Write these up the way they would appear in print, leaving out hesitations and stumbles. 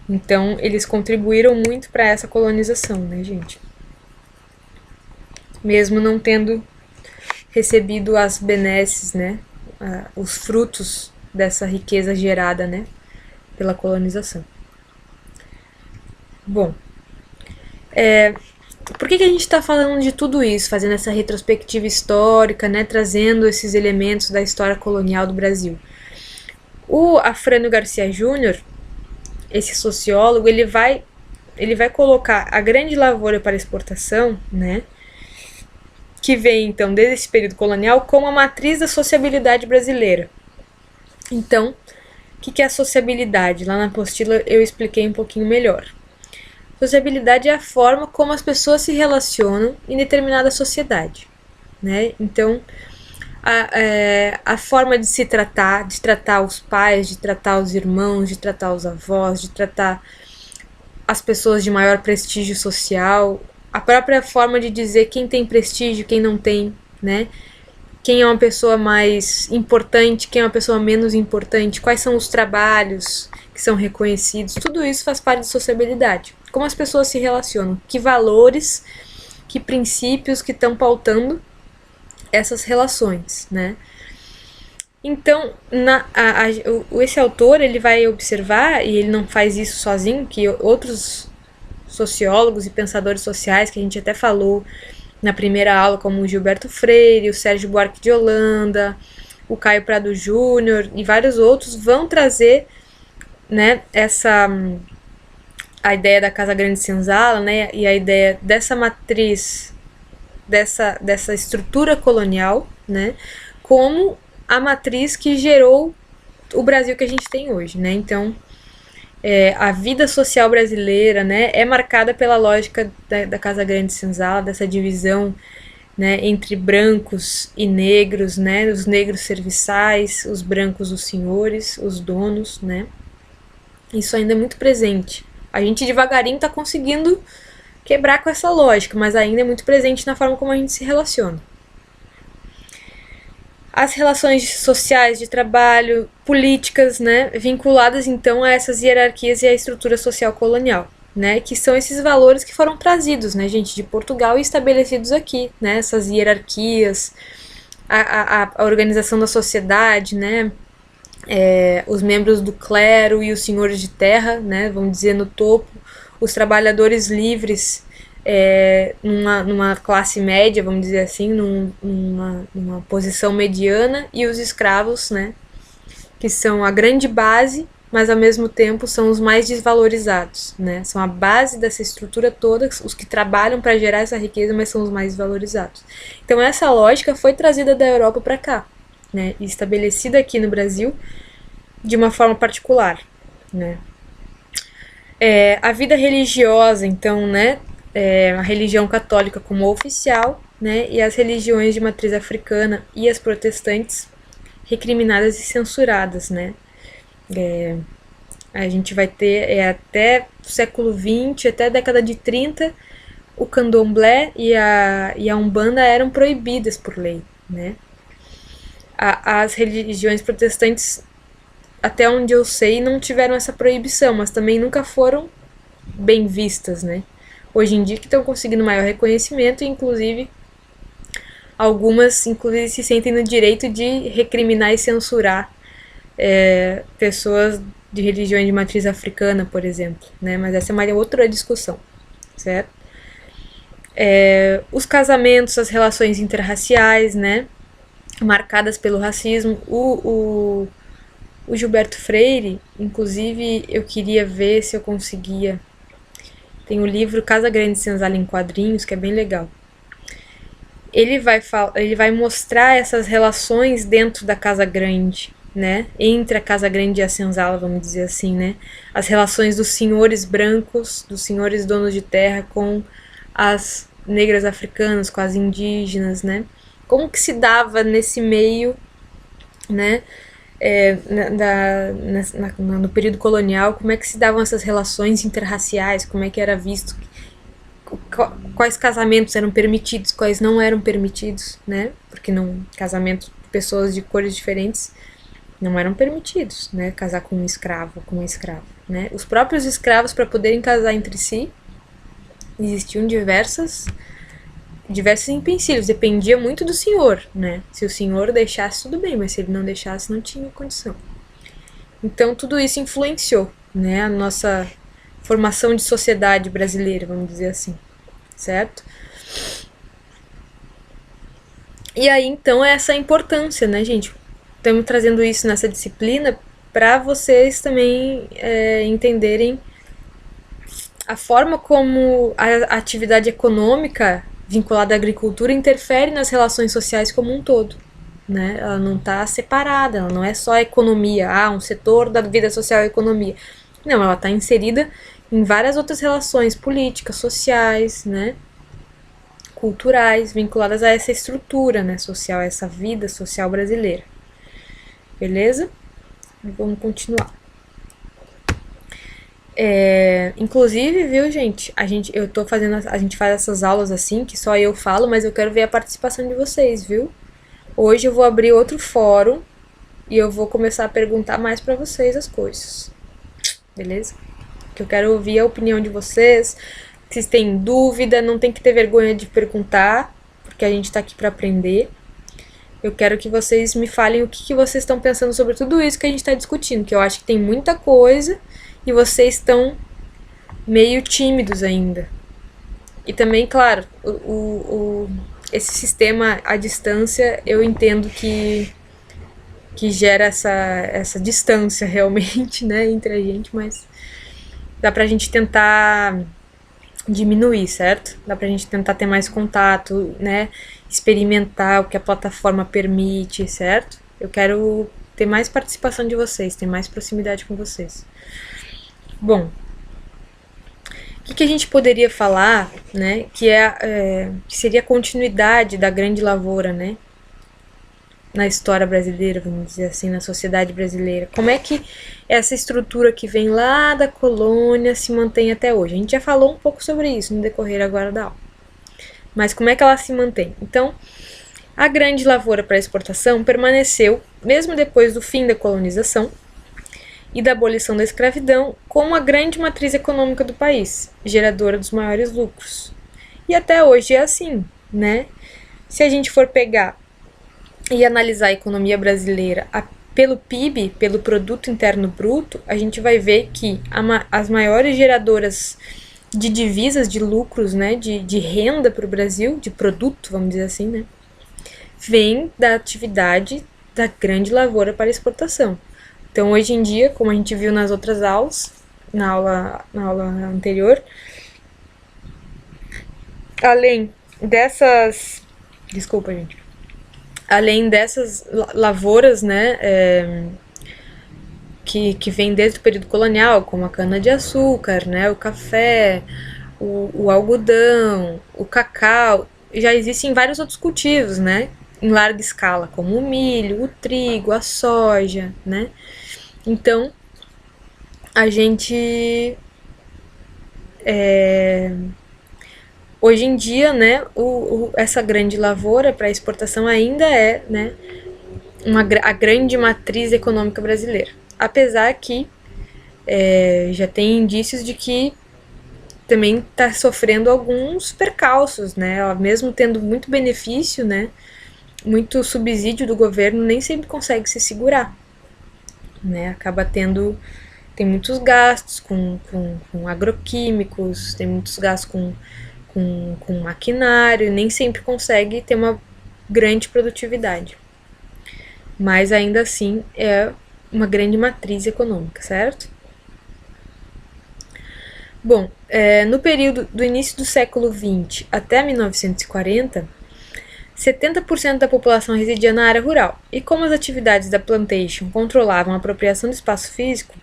Então, eles contribuíram muito para essa colonização, né, gente? Mesmo não tendo recebido as benesses, né, os frutos dessa riqueza gerada, né, pela colonização. Bom, por que a gente está falando de tudo isso, fazendo essa retrospectiva histórica, né, trazendo esses elementos da história colonial do Brasil? O Afrânio Garcia Júnior, esse sociólogo, ele vai colocar a grande lavoura para exportação, né, que vem então desde esse período colonial, como a matriz da sociabilidade brasileira. Então, o que é a sociabilidade? Lá na apostila eu expliquei um pouquinho melhor. Sociabilidade é a forma como as pessoas se relacionam em determinada sociedade, né? Então, a forma de se tratar, de tratar os pais, de tratar os irmãos, de tratar os avós, de tratar as pessoas de maior prestígio social, a própria forma de dizer quem tem prestígio, quem não tem, né? Quem é uma pessoa mais importante, quem é uma pessoa menos importante, quais são os trabalhos que são reconhecidos, tudo isso faz parte da sociabilidade. Como as pessoas se relacionam, que valores, que princípios que estão pautando essas relações, né? Então, esse autor ele vai observar, e ele não faz isso sozinho, que outros sociólogos e pensadores sociais, que a gente até falou na primeira aula, como o Gilberto Freire, o Sérgio Buarque de Holanda, o Caio Prado Júnior e vários outros, vão trazer, né, a ideia da Casa Grande Senzala, né, e a ideia dessa matriz, dessa estrutura colonial, né, como a matriz que gerou o Brasil que a gente tem hoje, né? Então, a vida social brasileira, né, é marcada pela lógica da Casa Grande Senzala, dessa divisão, né, entre brancos e negros, né, os negros serviçais, os brancos os senhores, os donos, né? Isso ainda é muito presente. A gente devagarinho está conseguindo quebrar com essa lógica, mas ainda é muito presente na forma como a gente se relaciona. As relações sociais de trabalho, políticas, né, vinculadas então a essas hierarquias e à estrutura social colonial, né, que são esses valores que foram trazidos, né, gente, de Portugal e estabelecidos aqui, né, essas hierarquias, a organização da sociedade, né, os membros do clero e os senhores de terra, né, vamos dizer, no topo, os trabalhadores livres, numa classe média, vamos dizer assim, numa posição mediana, e os escravos, né, que são a grande base, mas ao mesmo tempo são os mais desvalorizados, né, são a base dessa estrutura toda, os que trabalham para gerar essa riqueza, mas são os mais desvalorizados. Então essa lógica foi trazida da Europa para cá, né, e estabelecida aqui no Brasil de uma forma particular, né. A vida religiosa, então, né, a religião católica como oficial, né, e as religiões de matriz africana e as protestantes recriminadas e censuradas, né. A gente vai ter até o século XX, até a década de 30, o candomblé e a umbanda eram proibidas por lei, né. As religiões protestantes, até onde eu sei, não tiveram essa proibição, mas também nunca foram bem vistas, né. Hoje em dia que estão conseguindo maior reconhecimento, e inclusive algumas inclusive se sentem no direito de recriminar e censurar pessoas de religiões de matriz africana, por exemplo, né? Mas essa é uma outra discussão, certo? Os casamentos, as relações interraciais, né, marcadas pelo racismo. O Gilberto Freire, inclusive, eu queria ver se eu conseguia. Tem o livro Casa Grande Senzala em Quadrinhos, que é bem legal. Ele vai mostrar essas relações dentro da Casa Grande, né? Entre a Casa Grande e a Senzala, vamos dizer assim, né? As relações dos senhores brancos, dos senhores donos de terra com as negras africanas, com as indígenas, né? Como que se dava nesse meio, né? No período colonial, como é que se davam essas relações interraciais, como é que era visto, quais casamentos eram permitidos, quais não eram permitidos, né? Porque não casamento de pessoas de cores diferentes não eram permitidos, né, casar com um escravo, com uma escrava, né? Os próprios escravos, para poderem casar entre si, existiam diversos empecilhos, dependia muito do senhor, né? Se o senhor deixasse, tudo bem, mas se ele não deixasse, não tinha condição. Então, tudo isso influenciou, né, a nossa formação de sociedade brasileira, vamos dizer assim, certo? E aí, então, é essa importância, né, gente? Estamos trazendo isso nessa disciplina para vocês também entenderem a forma como a atividade econômica vinculada à agricultura interfere nas relações sociais como um todo. Né? Ela não está separada, ela não é só economia, um setor da vida social é a economia. Não, ela está inserida em várias outras relações políticas, sociais, né? Culturais, vinculadas a essa estrutura, né, social, a essa vida social brasileira. Beleza? Vamos continuar. Inclusive, viu, gente? A gente faz essas aulas assim, que só eu falo, mas eu quero ver a participação de vocês, viu? Hoje eu vou abrir outro fórum e eu vou começar a perguntar mais pra vocês as coisas. Beleza? Que eu quero ouvir a opinião de vocês. Se vocês têm dúvida, não tem que ter vergonha de perguntar, porque a gente tá aqui pra aprender. Eu quero que vocês me falem o que vocês estão pensando sobre tudo isso que a gente tá discutindo, que eu acho que tem muita coisa e vocês estão meio tímidos ainda. E também, claro, esse sistema à distância, eu entendo que gera essa distância realmente, né, entre a gente, mas dá pra gente tentar diminuir, certo? Dá pra gente tentar ter mais contato, né, experimentar o que a plataforma permite, certo? Eu quero ter mais participação de vocês, ter mais proximidade com vocês. Bom, o que a gente poderia falar, né, que seria a continuidade da grande lavoura, né, na história brasileira, vamos dizer assim, na sociedade brasileira. Como é que essa estrutura que vem lá da colônia se mantém até hoje? A gente já falou um pouco sobre isso no decorrer agora da aula. Mas como é que ela se mantém? Então, a grande lavoura para exportação permaneceu, mesmo depois do fim da colonização e da abolição da escravidão, como a grande matriz econômica do país, geradora dos maiores lucros. E até hoje é assim, né? Se a gente for pegar e analisar a economia brasileira pelo PIB, pelo Produto Interno Bruto, a gente vai ver que as maiores geradoras de divisas, de lucros, né, de renda para o Brasil, de produto, vamos dizer assim, né, vem da atividade da grande lavoura para exportação. Então, hoje em dia, como a gente viu nas outras aulas, na aula anterior, além dessas... Desculpa, gente. Além dessas lavouras, né, que vem desde o período colonial, como a cana-de-açúcar, né, o café, o algodão, o cacau, já existem vários outros cultivos, né, em larga escala, como o milho, o trigo, a soja, né. Então, a gente... hoje em dia, né, essa grande lavoura para exportação ainda é, né, a grande matriz econômica brasileira. Apesar que já tem indícios de que também está sofrendo alguns percalços, né, ela mesmo tendo muito benefício, né, muito subsídio do governo, nem sempre consegue se segurar, né, acaba tem muitos gastos com agroquímicos, tem muitos gastos com maquinário, nem sempre consegue ter uma grande produtividade. Mas ainda assim é uma grande matriz econômica, certo? Bom, no período do início do século XX até 1940, 70% da população residia na área rural, e como as atividades da plantation controlavam a apropriação do espaço físico,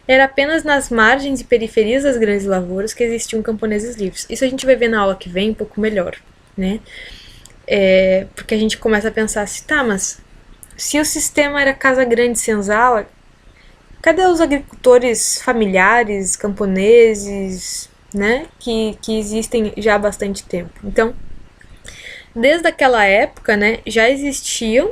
era apenas nas margens e periferias das grandes lavouras que existiam camponeses livres. Isso a gente vai ver na aula que vem um pouco melhor, né? Porque a gente começa a pensar assim, tá, mas se o sistema era casa grande senzala, cadê os agricultores familiares, camponeses, né? Que existem já há bastante tempo. Então, desde aquela época, né, já existiam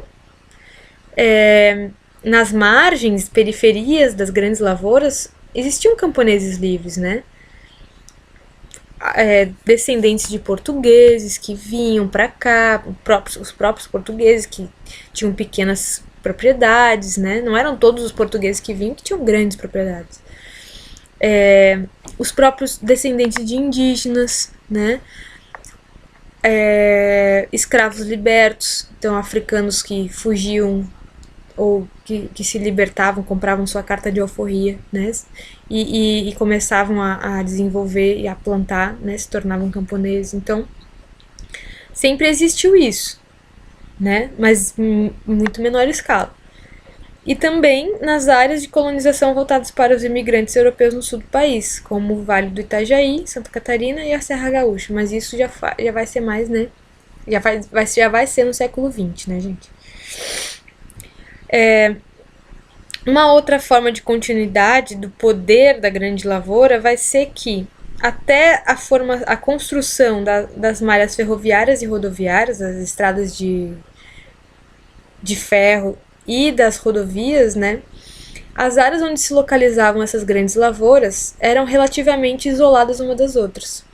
nas margens, periferias das grandes lavouras, existiam camponeses livres, né? Descendentes de portugueses que vinham para cá, os próprios portugueses que tinham pequenas propriedades, né? Não eram todos os portugueses que vinham que tinham grandes propriedades. Os próprios descendentes de indígenas, né? Escravos libertos, então africanos que fugiam ou que se libertavam, compravam sua carta de alforria, né? E começavam a desenvolver e a plantar, né? Se tornavam camponeses. Então, sempre existiu isso, né? Mas em muito menor escala. E também nas áreas de colonização voltadas para os imigrantes europeus no sul do país, como o Vale do Itajaí, Santa Catarina e a Serra Gaúcha. Mas isso já vai ser mais, né? Já vai ser no século XX, né, gente? Uma outra forma de continuidade do poder da grande lavoura vai ser que até a construção das malhas ferroviárias e rodoviárias, das estradas de ferro e das rodovias, né, as áreas onde se localizavam essas grandes lavouras eram relativamente isoladas uma das outras,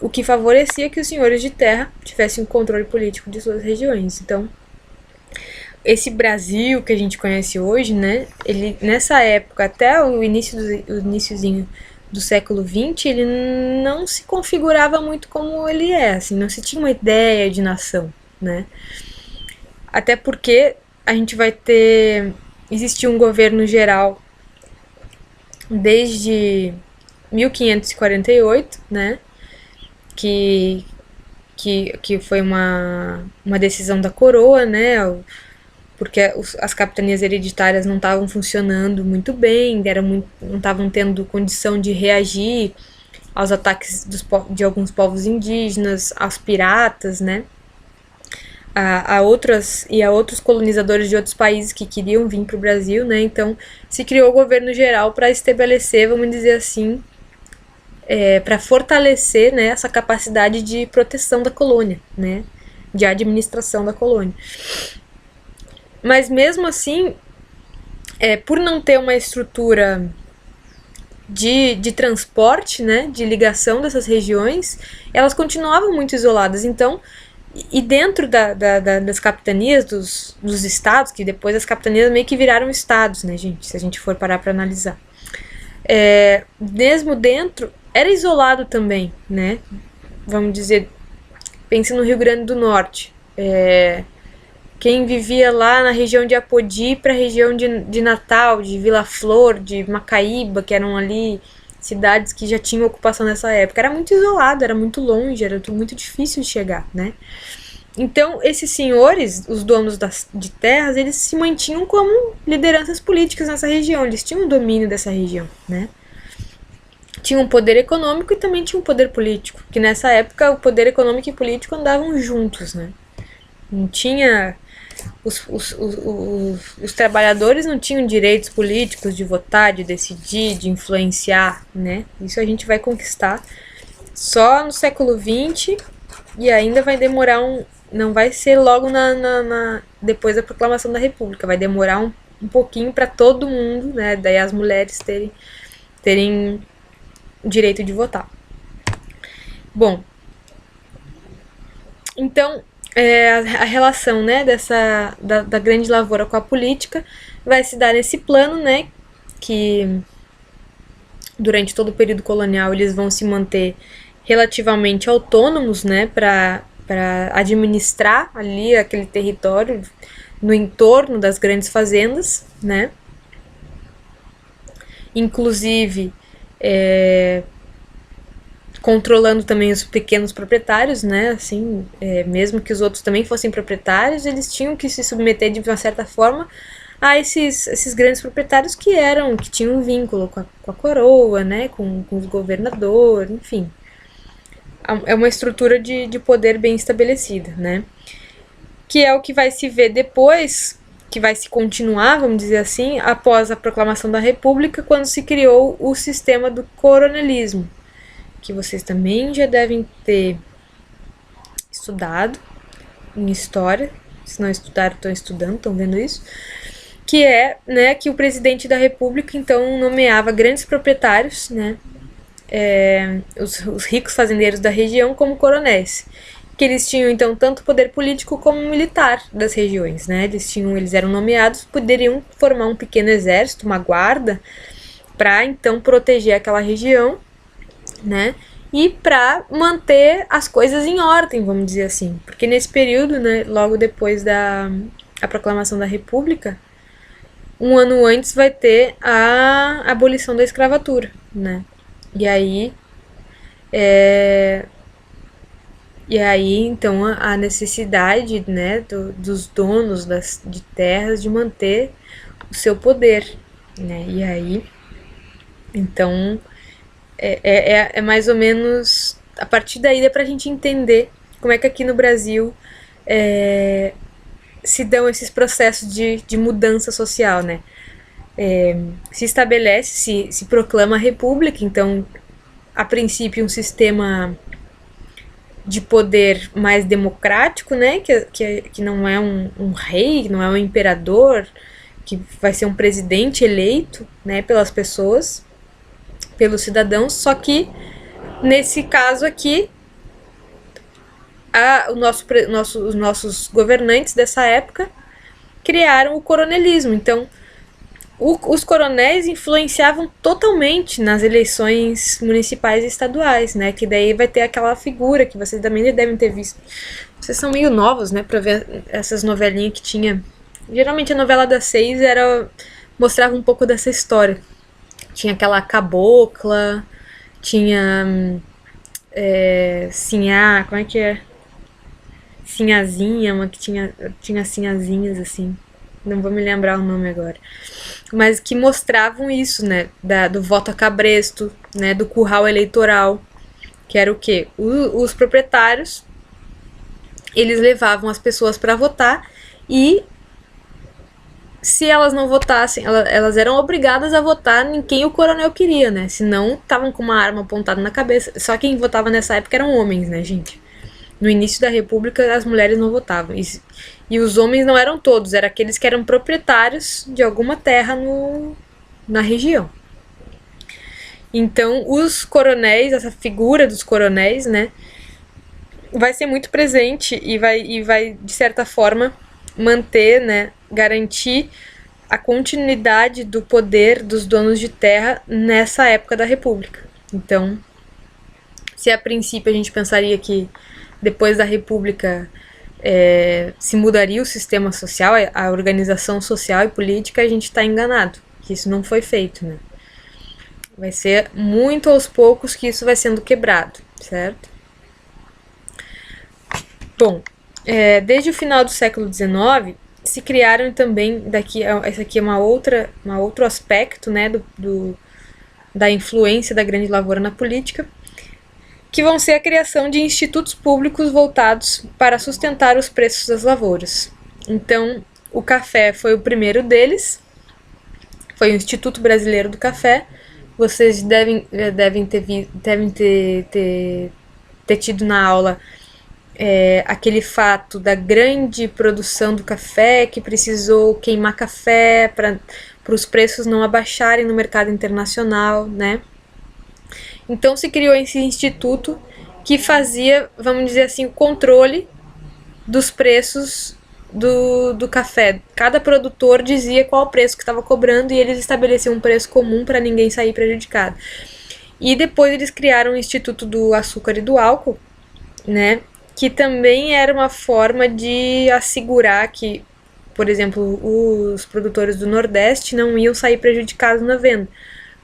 o que favorecia que os senhores de terra tivessem o controle político de suas regiões. Então, esse Brasil que a gente conhece hoje, né, ele, nessa época, até o iniciozinho do século XX, ele não se configurava muito como ele é, assim, não se tinha uma ideia de nação, né. Até porque a gente vai existir um governo geral desde 1548, né, que foi uma decisão da coroa, né, porque as capitanias hereditárias não estavam funcionando muito bem, não estavam tendo condição de reagir aos ataques de alguns povos indígenas, aos piratas, né, a outros colonizadores de outros países que queriam vir para o Brasil, né? Então se criou o governo geral para estabelecer, vamos dizer assim, para fortalecer, né, essa capacidade de proteção da colônia, né, de administração da colônia. Mas mesmo assim, por não ter uma estrutura de transporte, né, de ligação dessas regiões, elas continuavam muito isoladas. Então, e dentro das capitanias, dos estados, que depois as capitanias meio que viraram estados, né, gente, se a gente for parar para analisar. Mesmo dentro, era isolado também, né, vamos dizer, pense no Rio Grande do Norte. Quem vivia lá na região de Apodi para a região de Natal, de Vila Flor, de Macaíba, que eram ali cidades que já tinham ocupação nessa época, era muito isolado, era muito longe, era muito difícil de chegar, né? Então, esses senhores, os donos de terras, eles se mantinham como lideranças políticas nessa região, eles tinham o domínio dessa região, né? Tinham um poder econômico e também tinham um poder político, que nessa época o poder econômico e político andavam juntos, né? Não tinha... Os trabalhadores não tinham direitos políticos de votar, de decidir, de influenciar, né? Isso a gente vai conquistar só no século XX e ainda vai demorar não vai ser logo depois da proclamação da República, vai demorar um pouquinho para todo mundo, né? Daí as mulheres terem direito de votar. Bom, então a relação, né, da grande lavoura com a política vai se dar nesse plano, né, que durante todo o período colonial eles vão se manter relativamente autônomos, né, para administrar ali aquele território no entorno das grandes fazendas, né, inclusive controlando também os pequenos proprietários, né, assim, mesmo que os outros também fossem proprietários, eles tinham que se submeter de uma certa forma a esses grandes proprietários que tinham um vínculo com a coroa, né, com os governadores, enfim. É uma estrutura de poder bem estabelecida, né, que é o que vai se ver depois, que vai se continuar, vamos dizer assim, após a proclamação da República, quando se criou o sistema do coronelismo, que vocês também já devem ter estudado em história. Se não estudaram, estão estudando, estão vendo isso. que é, né, que o presidente da República, então, nomeava grandes proprietários, né, os ricos fazendeiros da região como coronéis, que eles tinham, então, tanto poder político como militar das regiões, né, eles eram nomeados, poderiam formar um pequeno exército, uma guarda, para, então, proteger aquela região, né, e para manter as coisas em ordem, vamos dizer assim, porque nesse período, né, logo depois da proclamação da República, um ano antes vai ter a abolição da escravatura, né? E aí, então, a necessidade, né, dos donos de terras de manter o seu poder, né? E aí, então, é mais ou menos a partir daí dá pra gente entender como é que aqui no Brasil se dão esses processos de mudança social, né? Se estabelece, se proclama a república, então, a princípio, um sistema de poder mais democrático, né? Que não é um rei, não é um imperador, que vai ser um presidente eleito, né, pelas pessoas, pelos cidadãos, só que nesse caso aqui os nossos governantes dessa época criaram o coronelismo. Então, os coronéis influenciavam totalmente nas eleições municipais e estaduais, né? Que daí vai ter aquela figura que vocês também devem ter visto. Vocês são meio novos, né? Pra ver essas novelinhas que tinha. Geralmente a novela das 6 mostrava um pouco dessa história. Tinha aquela cabocla, tinha Sinhá, como é que é? Sinhazinha, uma que tinha sinhazinhas assim. Não vou me lembrar o nome agora. Mas que mostravam isso, né? Do voto a cabresto, né? Do curral eleitoral. Que era o quê? Os proprietários, eles levavam as pessoas para votar e se elas não votassem, elas eram obrigadas a votar em quem o coronel queria, né? Senão estavam com uma arma apontada na cabeça. Só quem votava nessa época eram homens, né, gente? No início da República, as mulheres não votavam. E os homens não eram todos, eram aqueles que eram proprietários de alguma terra na região. Então, os coronéis, essa figura dos coronéis, né, vai ser muito presente e vai de certa forma, manter, né, garantir a continuidade do poder dos donos de terra nessa época da República. Então, se a princípio a gente pensaria que depois da República se mudaria o sistema social, a organização social e política, a gente está enganado, que isso não foi feito, né? Vai ser muito aos poucos que isso vai sendo quebrado, certo? Bom, desde o final do século XIX, se criaram também, esse aqui é outro aspecto, né, da influência da grande lavoura na política, que vão ser a criação de institutos públicos voltados para sustentar os preços das lavouras. Então, o café foi o primeiro deles, foi o Instituto Brasileiro do Café. Vocês devem ter tido na aula aquele fato da grande produção do café, que precisou queimar café para os preços não abaixarem no mercado internacional, né? Então se criou esse instituto que fazia, vamos dizer assim, o controle dos preços do café. Cada produtor dizia qual o preço que estava cobrando e eles estabeleciam um preço comum para ninguém sair prejudicado. E depois eles criaram o Instituto do Açúcar e do Álcool, né, que também era uma forma de assegurar que, por exemplo, os produtores do Nordeste não iam sair prejudicados na venda,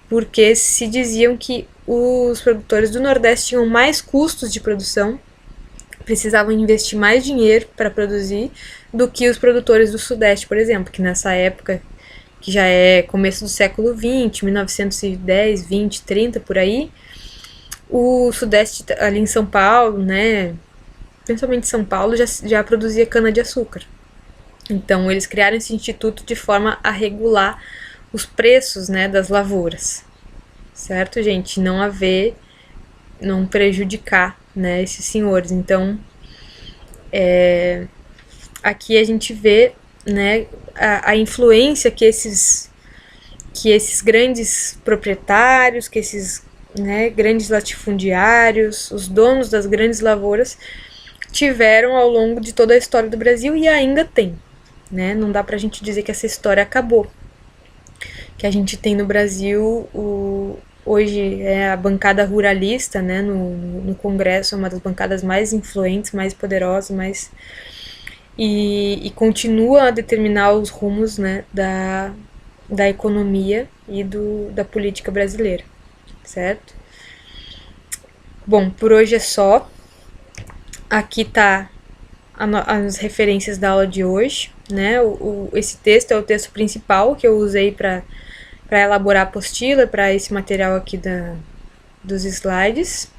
porque se diziam que os produtores do Nordeste tinham mais custos de produção, precisavam investir mais dinheiro para produzir do que os produtores do Sudeste, por exemplo, que nessa época, que já é começo do século XX, 1910, 20, 30, por aí, o Sudeste ali em São Paulo, né, principalmente São Paulo, já produzia cana-de-açúcar. Então, eles criaram esse instituto de forma a regular os preços, né, das lavouras, certo, gente? Não prejudicar, né, esses senhores. Então, aqui a gente vê né, a influência que esses grandes proprietários, que esses, né, grandes latifundiários, os donos das grandes lavouras tiveram ao longo de toda a história do Brasil e ainda tem, né? Não dá pra gente dizer que essa história acabou. Que a gente tem no Brasil, hoje é a bancada ruralista, né, no Congresso, é uma das bancadas mais influentes, mais poderosas, e continua a determinar os rumos, né, da economia e da política brasileira, certo? Bom, por hoje é só. Aqui tá as referências da aula de hoje, né? Esse texto é o texto principal que eu usei para elaborar a apostila, para esse material aqui dos slides.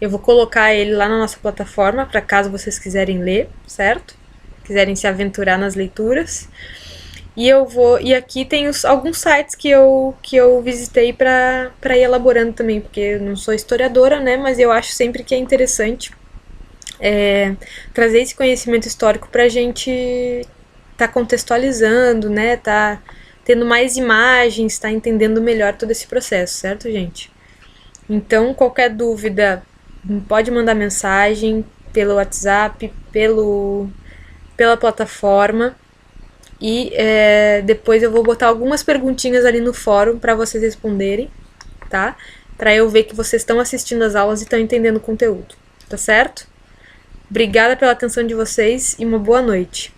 Eu vou colocar ele lá na nossa plataforma, para caso vocês quiserem ler, certo? Quiserem se aventurar nas leituras. E aqui tem alguns sites que eu visitei para ir elaborando também, porque eu não sou historiadora, né? Mas eu acho sempre que é interessante trazer esse conhecimento histórico para a gente tá contextualizando, né? Tá tendo mais imagens, tá entendendo melhor todo esse processo, certo, gente? Então, qualquer dúvida, pode mandar mensagem pelo WhatsApp, pela plataforma. E depois eu vou botar algumas perguntinhas ali no fórum para vocês responderem, tá? Para eu ver que vocês estão assistindo as aulas e estão entendendo o conteúdo, tá certo? Obrigada pela atenção de vocês e uma boa noite.